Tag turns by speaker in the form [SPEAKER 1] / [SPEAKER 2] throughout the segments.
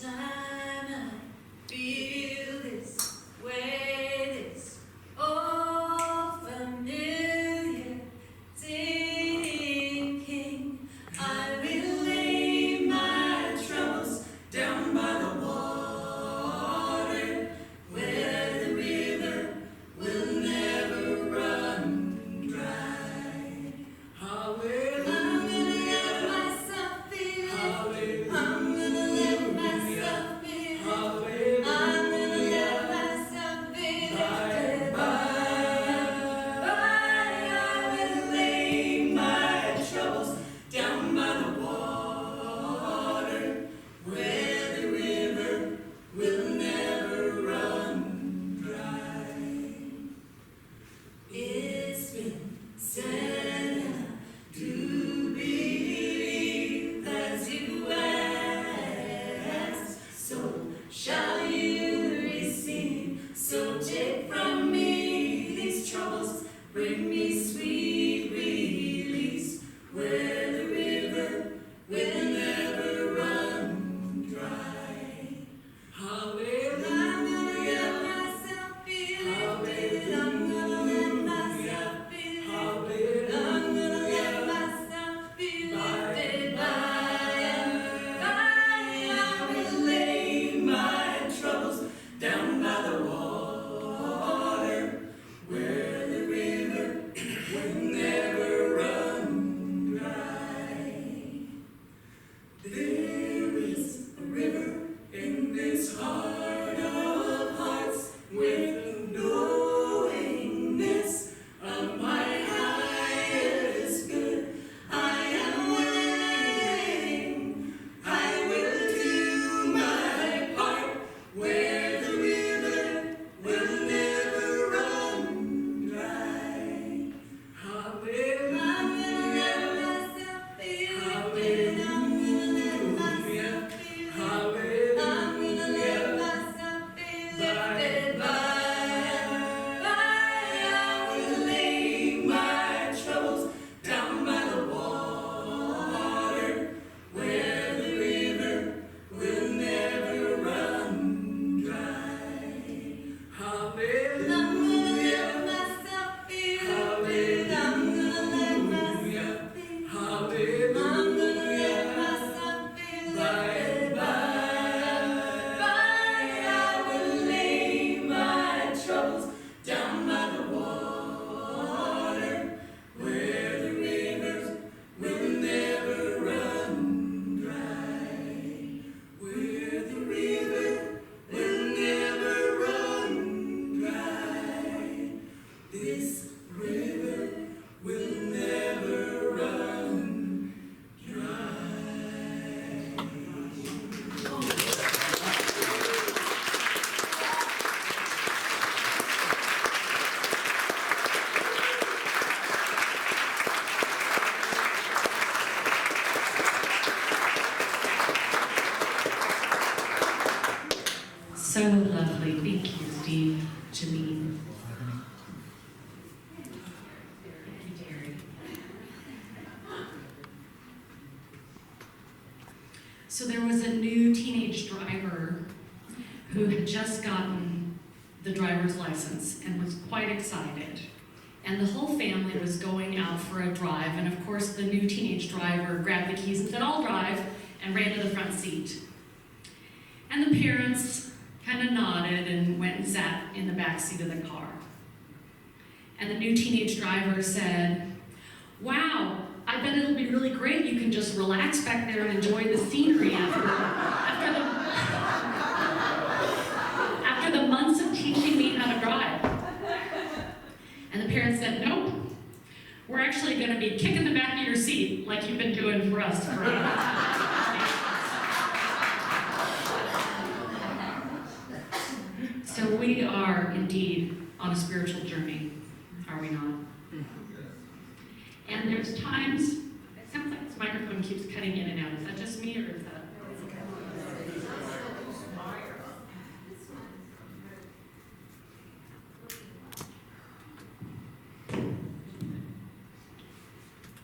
[SPEAKER 1] time I feel this way, this old familiar thinking, I will lay my troubles down by the water, where the river will never run dry. Hallelujah. I'm gonna let myself be lifted. I'm gonna let myself be lifted. I'm gonna let myself be lifted by. I will lay my troubles down by the water, where the river will never run dry. It's been said, and I do believe as you ask, so shall you receive. So take from me these troubles, bring me sweet release, where the river will never run dry. Hallelujah. I'm gonna let myself be lifted. I'm gonna let myself be lifted. I'm gonna let myself be lifted by and by. I will lay my troubles down by the water, where the river will never run dry. There is a river in this heart of hearts, with knowingness of my highest good. I am willing, I will do my part, where the river will never run dry. Hallelujah. I'm gonna let myself be lifted. I'm gonna let myself be lifted. I'm gonna let myself be lifted by. I will lay my troubles down by the water, where the river will never run dry. Hallelujah. I'm gonna let myself be lifted. I'm gonna let myself be lifted. I'm gonna let myself be lifted by. I will lay my troubles down by the water, where the rivers will never run dry. Where the river will never run dry. This river will never run dry.
[SPEAKER 2] So lovely. Thank you, Steve, Janine. Thank you, Terry. So there was a new teenage driver who had just gotten the driver's license and was quite excited. And the whole family was going out for a drive. And of course, the new teenage driver grabbed the keys and said, "I'll drive," and ran to the front seat. And the parents kind of nodded and went and sat in the back seat of the car. And the new teenage driver said, "Wow, I bet it'll be really great. You can just relax back there and enjoy the scenery after the months of teaching me how to drive." And the parents said, "Nope, we're actually going to be kicking the back of your seat like you've been doing for us for So we are indeed on a spiritual journey, are we not? And there's times, it sounds like this microphone keeps cutting in and out. Is that just me or is that?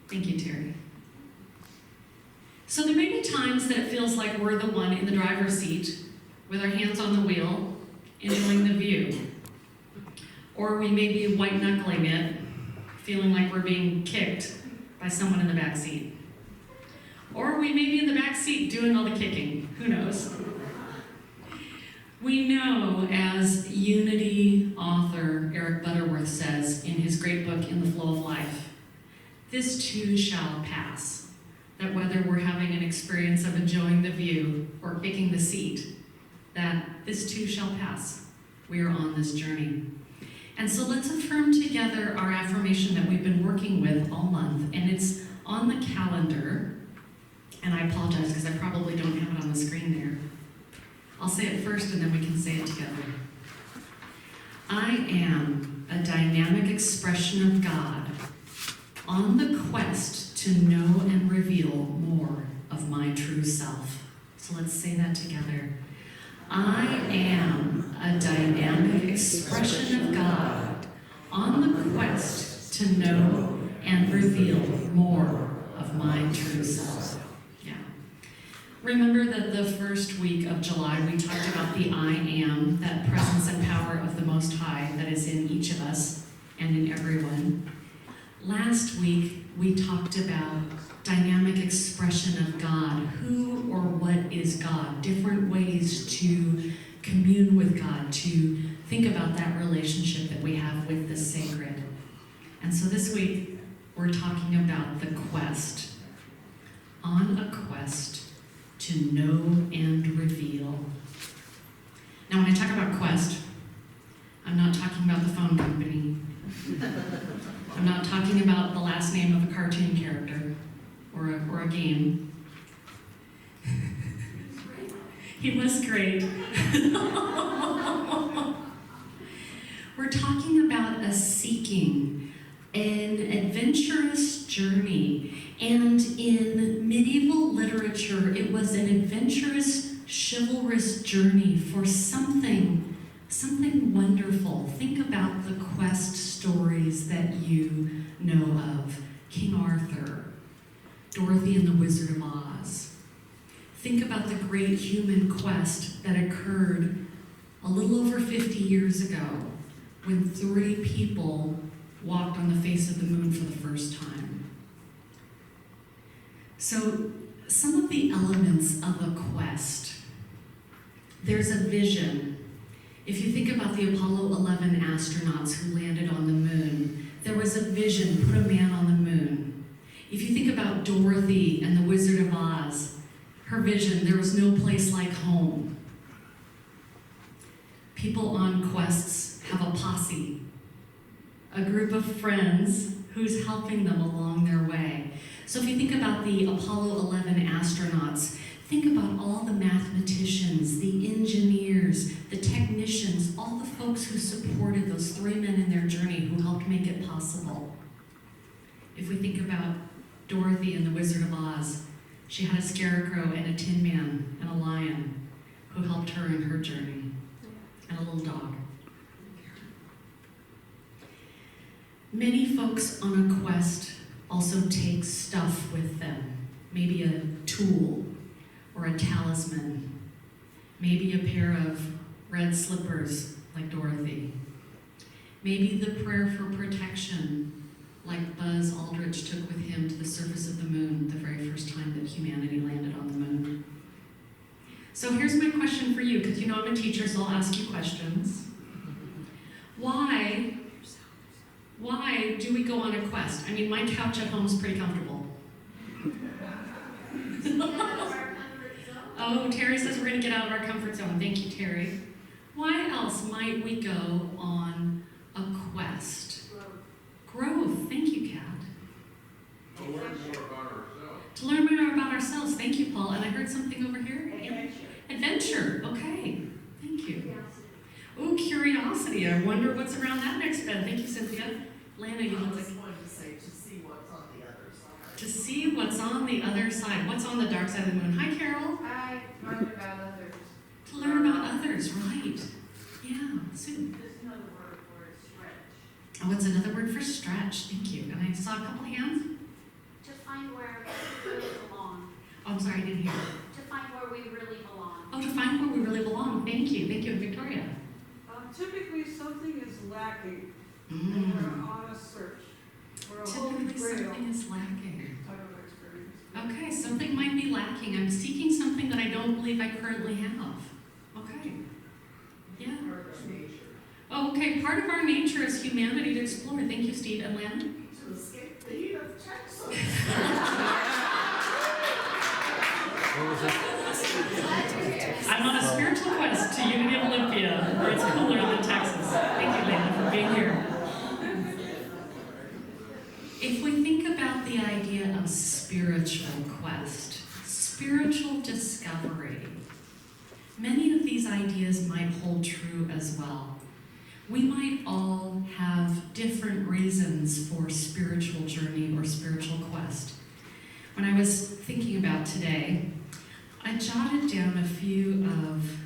[SPEAKER 2] Thank you, Terry. So there may be times times that it feels like we're the one in the driver's seat with our hands on the wheel, enjoying the view. Or we may be white-knuckling it, feeling like we're being kicked by someone in the back seat. Or we may be in the back seat doing all the kicking. Who knows? We know, as Unity author Eric Butterworth says in his great book, In the Flow of Life, this too shall pass. That whether we're having an experience of enjoying the view or picking the seat, that this too shall pass. We are on this journey. And so let's affirm together our affirmation that we've been working with all month, and it's on the calendar. And I apologize because I probably don't have it on the screen there. I'll say it first and then we can say it together. I am a dynamic expression of God on the quest to know and reveal more of my true self. So let's say that together. I am a dynamic expression of God on the quest to know and reveal more of my true self. Yeah. Remember that the first week of July we talked about the I am, that presence and power of the Most High that is in each of us and in everyone. Last week we talked about dynamic expression of God. Who or what is God? Different ways to commune with God, to think about that relationship that we have with the sacred. And so this week, we're talking about the quest. On a quest to know and reveal. Now, when I talk about quest, I'm not talking about the phone company. I'm not talking about the last name of a cartoon character or a game. He was great. We're talking about a seeking, an adventurous journey. And in medieval literature, it was an adventurous, chivalrous journey for something wonderful. Think about the quest stories that you know of. King Arthur, Dorothy and the Wizard of Oz. Think about the great human quest that occurred a little over 50 years ago when 3 people walked on the face of the moon for the first time. So, some of the elements of a quest. There's a vision. If you think about the Apollo 11 astronauts who landed on the moon, there was a vision, put a man on the moon. If you think about Dorothy and the Wizard of Oz, her vision, there was no place like home. People on quests have a posse, a group of friends who's helping them along their way. So if you think about the Apollo 11 astronauts, think about all the mathematicians, the engineers, the technicians, all the folks who supported those 3 men in their journey who helped make it possible. If we think about Dorothy and the Wizard of Oz, she had a scarecrow and a tin man and a lion who helped her in her journey, and a little dog. Many folks on a quest also take stuff with them, maybe a tool or a talisman, maybe a pair of red slippers like Dorothy, maybe the prayer for protection like Buzz Aldrich took with him to the surface of the moon the very first time that humanity landed on the moon. So here's my question for you, because you know I'm a teacher, so I'll ask you questions. Why do we go on a quest? I mean, my couch at home is pretty comfortable. Oh, Terry says we're going to get out of our comfort zone. Thank you, Terry. Why else might we go on a quest? Growth. Thank you, Kat.
[SPEAKER 3] To learn more about ourselves.
[SPEAKER 2] To learn more about ourselves. Thank you, Paul. And I heard something over here.
[SPEAKER 4] Adventure.
[SPEAKER 2] Adventure. Okay. Thank you. Oh, curiosity. I wonder what's around that next bend. Thank you, Cynthia. Lana, you look like...
[SPEAKER 4] going to say to see what's on the other side.
[SPEAKER 2] To see what's on the other side. What's on the dark side of the moon? Hi, Carol.
[SPEAKER 5] I learned about others.
[SPEAKER 2] To learn about others, right. Yeah, Sue.
[SPEAKER 5] There's another word for it, stretch.
[SPEAKER 2] Oh, what's another word for stretch? Thank you. And I saw a couple hands.
[SPEAKER 5] To find where it belongs.
[SPEAKER 2] Oh, I'm sorry, I didn't hear.
[SPEAKER 5] really belong.
[SPEAKER 2] Oh, to find where we really belong. Thank you. Thank you, Victoria.
[SPEAKER 6] Typically, something is lacking, and
[SPEAKER 2] Mm.
[SPEAKER 6] we're on a search. We're a holy
[SPEAKER 2] Typically
[SPEAKER 6] grail
[SPEAKER 2] something is lacking.
[SPEAKER 6] type of experience.
[SPEAKER 2] Okay, something might be lacking. I'm seeking something that I don't believe I currently have. Okay. Yeah.
[SPEAKER 4] Part of nature.
[SPEAKER 2] Oh, okay, part of our nature is humanity to explore. Thank you, Steve and Lana.
[SPEAKER 4] To escape the heat of Texas.
[SPEAKER 2] I'm on a spiritual quest to Unity of Olympia, where it's cooler than Texas. Thank you, Lana, for being here. If we think about the idea of spiritual quest, spiritual discovery, many of these ideas might hold true as well. We might all have different reasons for spiritual journey or spiritual quest. When I was thinking about today, I jotted down a few of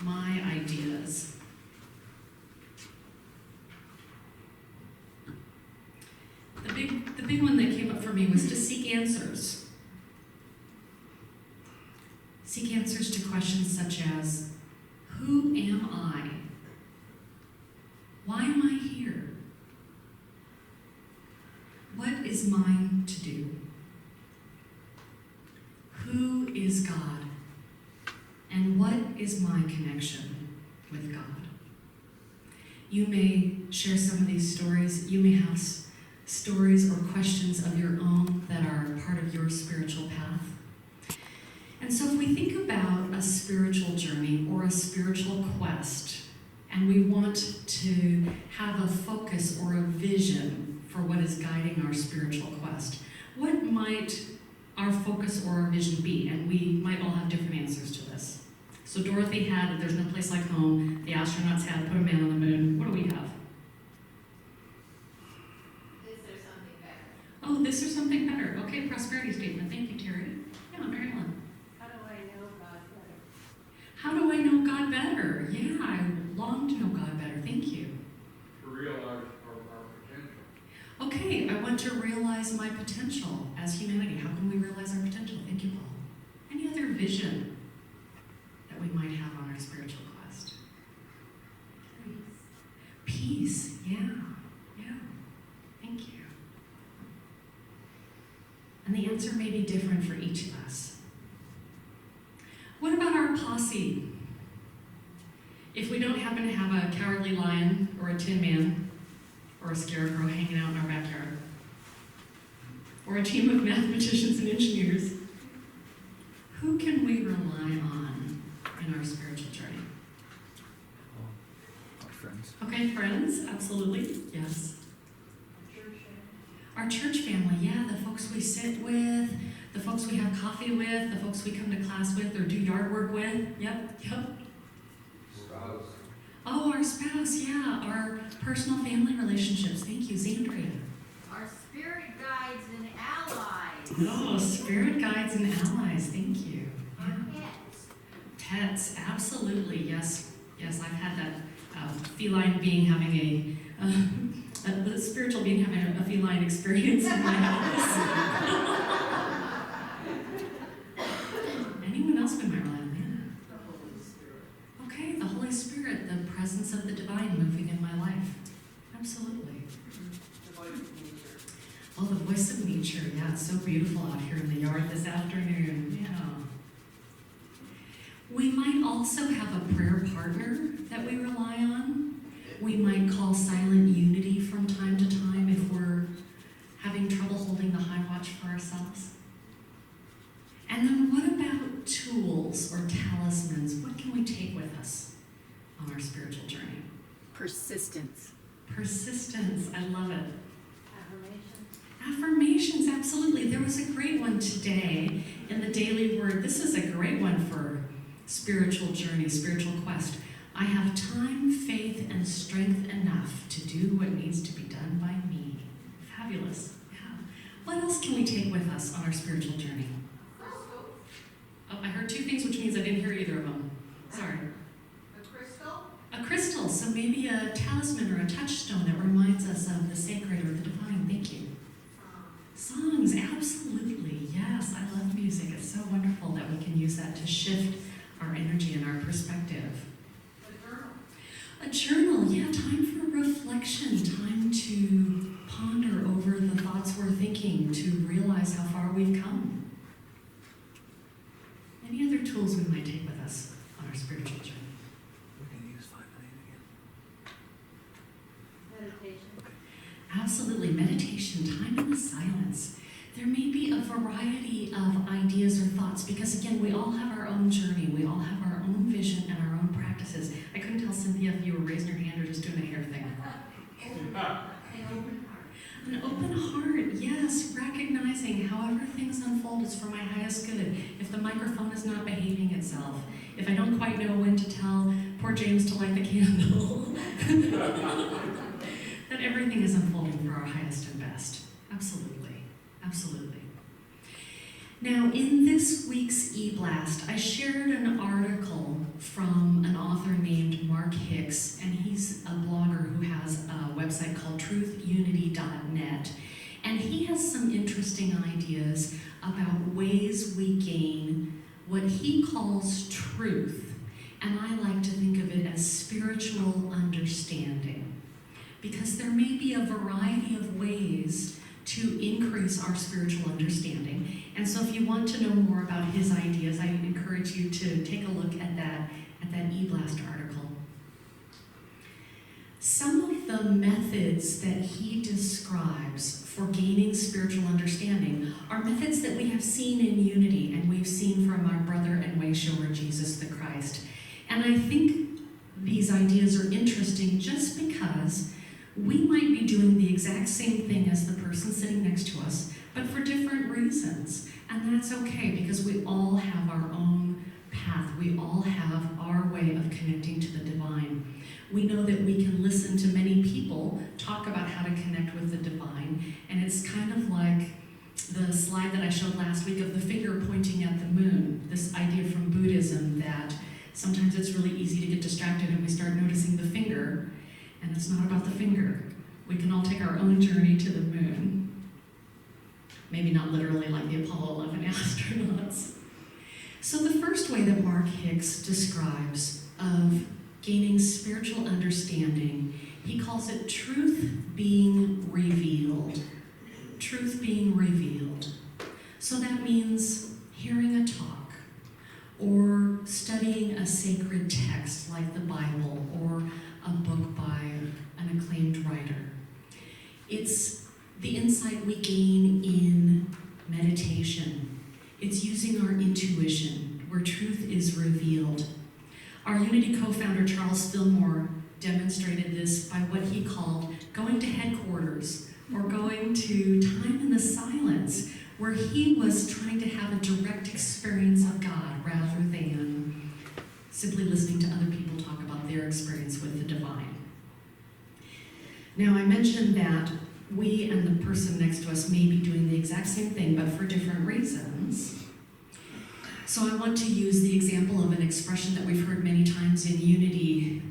[SPEAKER 2] my ideas. The big one that came up for me was to seek answers. Seek answers to questions such as, who am I? Why am I here? What is mine to do? Who is God? And what is my connection with God? You may share some of these stories. You may have stories or questions of your own that are part of your spiritual path. And so if we think about a spiritual journey or a spiritual quest, and we want to have a focus or a vision for what is guiding our spiritual quest, what might our focus or our vision be? And we might all have different answers to this. So Dorothy had, there's no place like home. The astronauts had, put a man on the moon. What do we have?
[SPEAKER 5] Is there something better?
[SPEAKER 2] Oh, this or something better. Okay, prosperity statement. Thank you, Terry. Yeah, Mary Ellen.
[SPEAKER 5] How do I know God better?
[SPEAKER 2] How do I know God better? Yeah, I long to know God better. Thank you.
[SPEAKER 3] To realize our potential.
[SPEAKER 2] Okay, I want to realize my potential as humanity. How can we realize our potential? Thank you, Paul. Any other vision that we might have on our spiritual quest? Peace. Yeah. Thank you. And the answer may be different for each of us. What about our posse? If we don't happen to have a cowardly lion or a tin man or a scarecrow hanging out in our backyard, or a team of mathematicians and engineers, who can we rely on in our spiritual journey?
[SPEAKER 7] Our friends.
[SPEAKER 2] Okay, friends, absolutely, yes. Our church family, yeah, the folks we sit with, the folks we have coffee with, the folks we come to class with or do yard work with. Yep.
[SPEAKER 3] Spouse.
[SPEAKER 2] Oh, our spouse, yeah, our personal family relationships. Thank you, Zandria.
[SPEAKER 5] Our spirit guides and allies.
[SPEAKER 2] Oh, spirit guides and allies. Thank you.
[SPEAKER 5] Our
[SPEAKER 2] Yeah.
[SPEAKER 5] pets.
[SPEAKER 2] Pets, absolutely, yes. Yes, I've had that feline being having the spiritual being having a feline experience in my house. Anyone else been my life? Yeah.
[SPEAKER 4] The Holy Spirit.
[SPEAKER 2] Okay, the Holy Spirit, the presence of the divine moving in my life. Absolutely.
[SPEAKER 6] The voice of nature.
[SPEAKER 2] Oh, the voice of nature. Yeah, it's so beautiful out here in the yard this afternoon. Yeah. We might also have a prayer partner that we rely on. We might call silent unity from time to time if we're having trouble holding the high watch for ourselves. And then what about tools or talismans? What can we take with us on our spiritual journey?
[SPEAKER 8] Persistence.
[SPEAKER 2] Persistence. I love it.
[SPEAKER 5] Affirmations.
[SPEAKER 2] Affirmations, absolutely. There was a great one today in the Daily Word. This is a great one for spiritual journey, spiritual quest. I have time, faith, and strength enough to do what needs to be done by me. Fabulous. Yeah. What else can we take with us on our spiritual journey?
[SPEAKER 5] Crystal.
[SPEAKER 2] Oh, I heard two things, which means I didn't hear either of them. Sorry.
[SPEAKER 5] A crystal.
[SPEAKER 2] A crystal, so maybe a talisman or a touchstone that reminds us of the sacred or the divine. Thank you. Songs, absolutely. Yes, I love music. It's so wonderful that we can use that mindset to shift our energy and our perspective.
[SPEAKER 6] A journal.
[SPEAKER 2] A journal, yeah, time for reflection, time to ponder over the thoughts we're thinking, to realize how far we've come. Any other tools we might take with us on our spiritual journey?
[SPEAKER 1] We're going to use 5 million again.
[SPEAKER 5] Meditation.
[SPEAKER 2] Absolutely, meditation, time in the silence. There may be a variety of ideas or thoughts because, again, we all have our own journey. We all have our own vision and our own practices. I couldn't tell Cynthia if you were raising your hand or just doing a hair thing. An open heart, yes, recognizing however things unfold is for my highest good. If the microphone is not behaving itself, if I don't quite know when to tell poor James to light the candle, that everything is unfolding for our highest and best. Absolutely, absolutely. Now, in this week's e-blast, I shared an article from an author named Mark Hicks, and he's a blogger who has a website called truthyunity.net. And he has some interesting ideas about ways we gain what he calls truth. And I like to think of it as spiritual understanding, because there may be a variety of ways to increase our spiritual understanding. And so if you want to know more about his ideas, I encourage you to take a look at that e-blast article. Some of the methods that he describes for gaining spiritual understanding are methods that we have seen in Unity and we've seen from our brother and way shower, Jesus the Christ. And I think these ideas are interesting just because we might be doing the exact same thing as the person sitting next to us, but for different reasons. And that's okay, because we all have our own path. We all have our way of connecting to the divine. We know that we can listen to many people talk about how to connect with the divine, and it's kind of like the slide that I showed last week of the finger pointing at the moon, this idea from Buddhism that sometimes it's really easy to get distracted and we start noticing the finger. And it's not about the finger. We can all take our own journey to the moon. Maybe not literally like the Apollo 11 astronauts. So the first way that Mark Hicks describes of gaining spiritual understanding, he calls it truth being revealed. Truth being revealed. So that means hearing a talk, or studying a sacred text like the Bible, or a book by an acclaimed writer. It's the insight we gain in meditation. It's using our intuition, where truth is revealed. Our Unity co-founder, Charles Fillmore, demonstrated this by what he called going to headquarters, or going to time in the silence, where he was trying to have a direct experience of God rather than simply listening to other people talk about their experience with the divine. Now, I mentioned that we and the person next to us may be doing the exact same thing, but for different reasons. So I want to use the example of an expression that we've heard many times in Unity,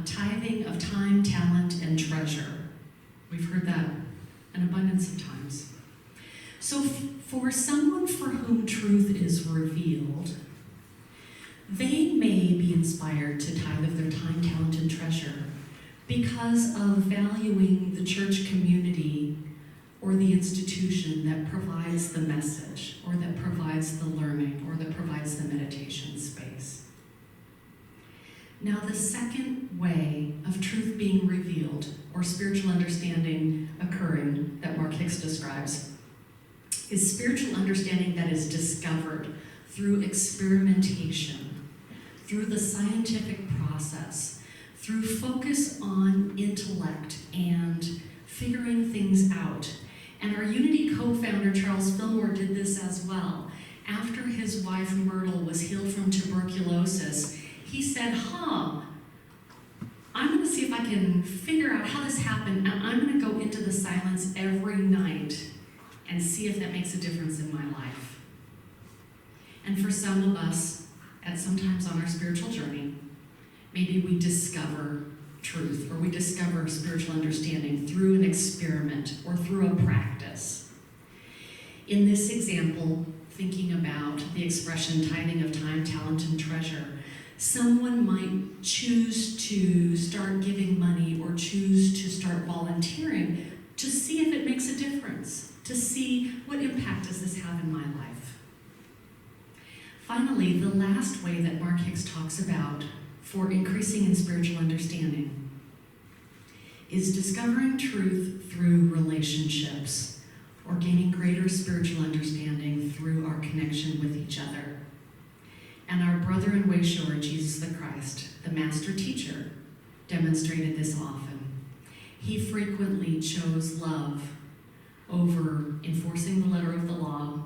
[SPEAKER 2] tithing of time, talent, and treasure. We've heard that an abundance of times. So for someone for whom truth is revealed, they may be inspired to tithe of their time, talent, and treasure because of valuing the church community or the institution that provides the message, or that provides the learning, or that provides the meditation space. Now, the second way of truth being revealed, or spiritual understanding occurring, that Mark Hicks describes, is spiritual understanding that is discovered through experimentation, through the scientific process, through focus on intellect and figuring things out. And our Unity co-founder, Charles Fillmore, did this as well. After his wife, Myrtle, was healed from tuberculosis, he said, I'm going to see if I can figure out how this happened, and I'm going to go into the silence every night and see if that makes a difference in my life. And for some of us, at sometimes on our spiritual journey, maybe we discover truth, or we discover spiritual understanding through an experiment or through a practice. In this example, thinking about the expression tithing of time, talent, and treasure, someone might choose to start giving money or choose to start volunteering to see if it makes a difference, to see what impact does this have in my life. Finally, the last way that Mark Hicks talks about for increasing in spiritual understanding is discovering truth through relationships, or gaining greater spiritual understanding through our connection with each other. And our brother and way shower, Jesus the Christ, the master teacher, demonstrated this often. He frequently chose love over enforcing the letter of the law,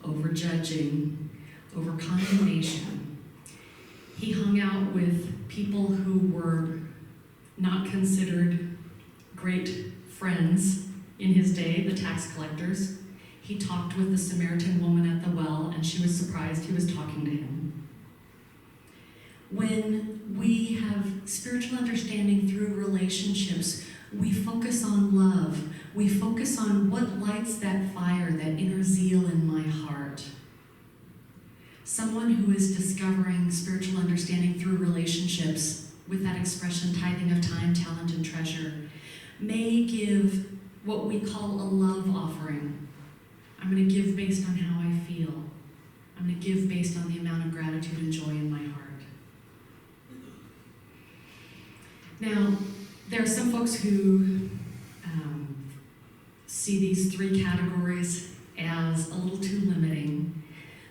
[SPEAKER 2] over judging, over condemnation. He hung out with people who were not considered great friends in his day, the tax collectors. He talked with the Samaritan woman at the well, and she was surprised he was talking to him. When we have spiritual understanding through relationships, we focus on love. We focus on what lights that fire, that inner zeal in my heart. Someone who is discovering spiritual understanding through relationships with that expression, tithing of time, talent, and treasure, may give what we call a love offering. I'm going to give based on how I feel. I'm going to give based on the amount of gratitude and joy in my heart. Now, there are some folks who see these three categories as a little too limiting.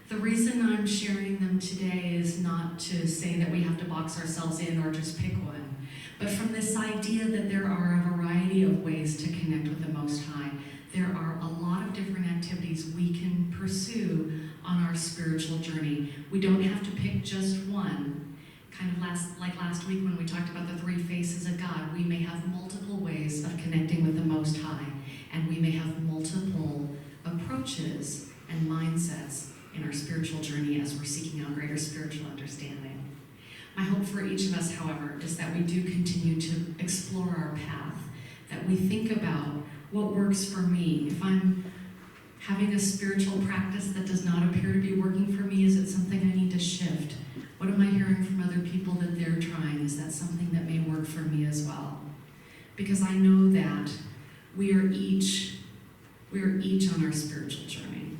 [SPEAKER 2] The reason I'm sharing them today is not to say that we have to box ourselves in or just pick one, but from this idea that there are a variety of ways to connect with the Most High. There are a lot of different activities we can pursue on our spiritual journey. We don't have to pick just one. Kind of like last week when we talked about the three faces of God, we may have multiple ways of connecting with the Most High, and we may have multiple approaches and mindsets in our spiritual journey as we're seeking out greater spiritual understanding. My hope for each of us, however, is that we do continue to explore our path, that we think about what works for me. If I'm having a spiritual practice that does not appear to be working for me, is it something I need to shift? What am I hearing from other people that they're trying? Is that something that may work for me as well? Because I know that we are each on our spiritual journey.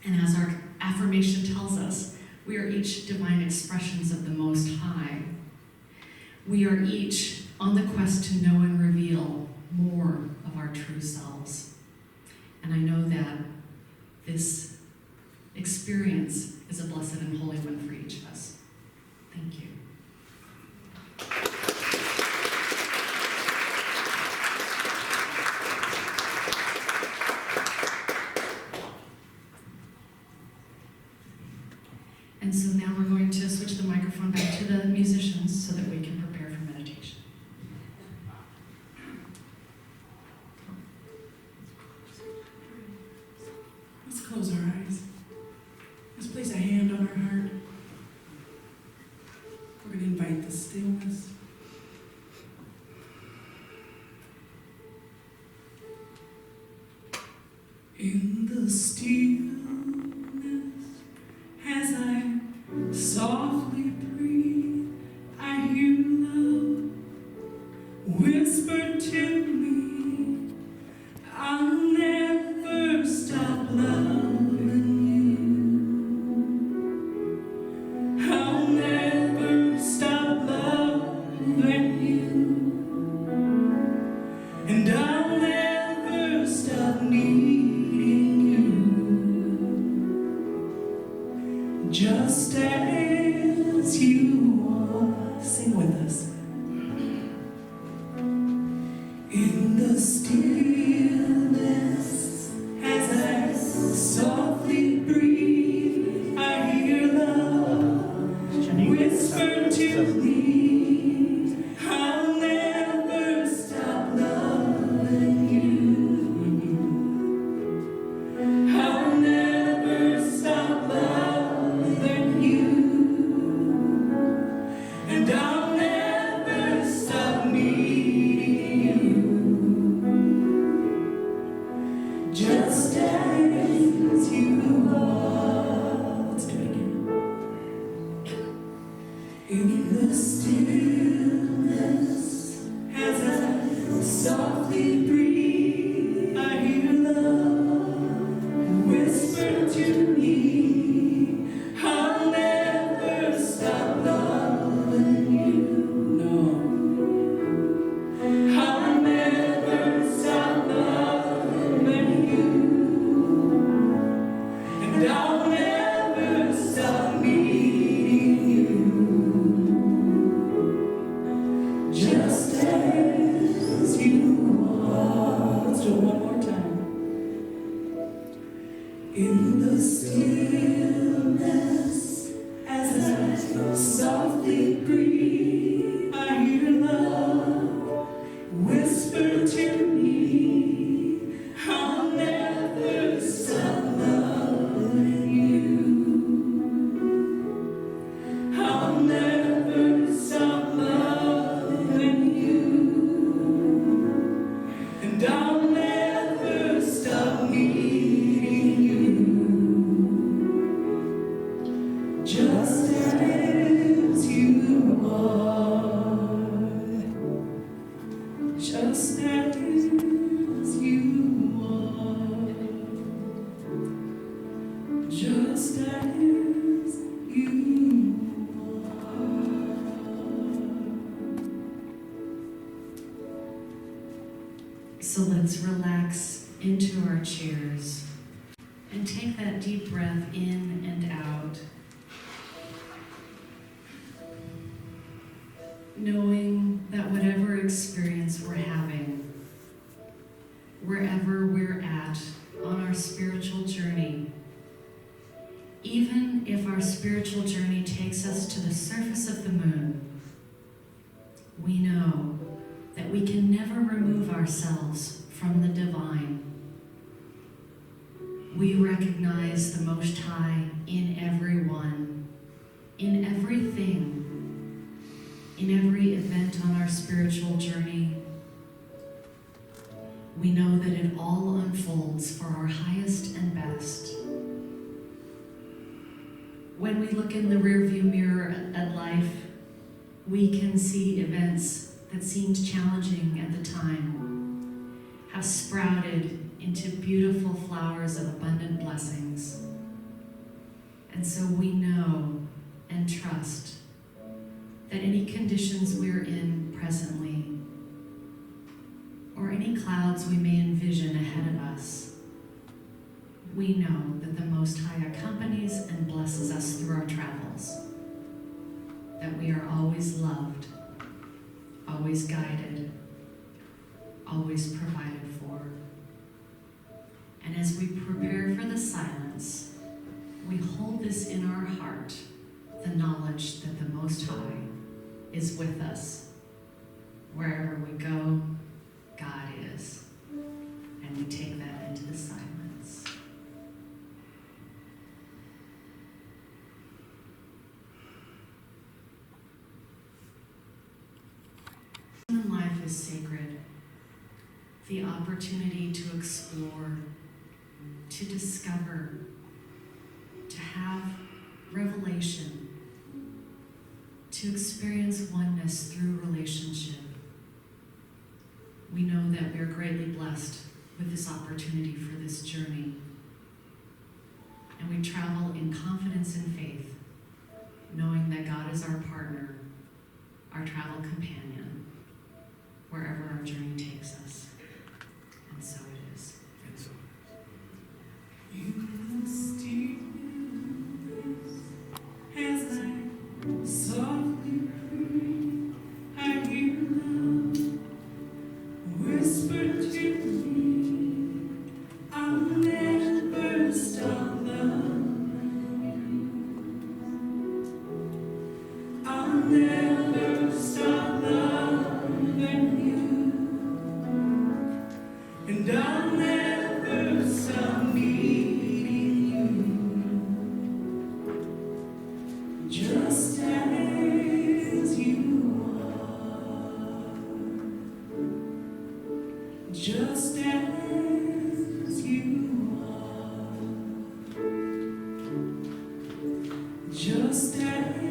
[SPEAKER 2] And as our affirmation tells us, we are each divine expressions of the Most High. We are each on the quest to know and reveal more of our true selves. And I know that this experience is a blessed and holy one for each of us. Thank you. And so now we're going to switch the microphone back to the musicians so that we can prepare for meditation.
[SPEAKER 1] Let's close our eyes. Let's place a hand on our heart. We're going to invite the stillness. In the stillness, as I softly breathe, I hear love whisper to me, I'll never stop loving you. I'll never stop loving you. And I'll never stop needing you. Just as you are. Sing with us. In the stillness, as I softly breathe, I hear love whisper to me, I'll never stop loving you. I'll never stop loving you. And I'll never stop needing you. In the stillness, as I softly breathe, I hear love whisper to me, I'll never stop loving you, no. I'll never stop loving you, and I'll never stop needing you, just as you are. Let's do it one more time. In the stillness, as I softly breathe, I hear love whisper to me, I'll never stop loving you, I'll never stop loving you, and I'll never stop needing you, just as you are, just as you are, just as you are.
[SPEAKER 2] So let's relax into our chairs and take that deep breath in and out, knowing that whatever experience we're having, wherever we're at on our spiritual journey, even if our spiritual journey takes us to the surface of the moon, we know that we can never remove ourselves from the divine. We recognize the Most High in everyone, in everything, in every event on our spiritual journey. We know that it all unfolds for our highest and best. When we look in the rearview mirror at life, we can see events that seemed challenging at the time have sprouted into beautiful flowers of abundant blessings. And so we know and trust that any conditions we're in presently, or any clouds we may envision ahead of us, we know that the Most High accompanies and blesses us through our travels, that we are always loved, always guided, always provided for. And as we prepare for the silence, we hold this in our heart, the knowledge that the Most High is with us. Wherever we go, God is. And we take that into the silence. Human life is sacred. The opportunity to explore, to discover, to have revelation, to experience oneness through relationship. We know that we are greatly blessed with this opportunity for this journey. And we travel in confidence and faith, knowing that God is our partner, our travel companion, wherever our journey takes us. And so it is.
[SPEAKER 1] In the stillness, as I softly breathe, I hear love whisper to me, I'll never stop loving you, I'll never stop loving you, and I'll never stop needing you, just as you are, just as you are, just as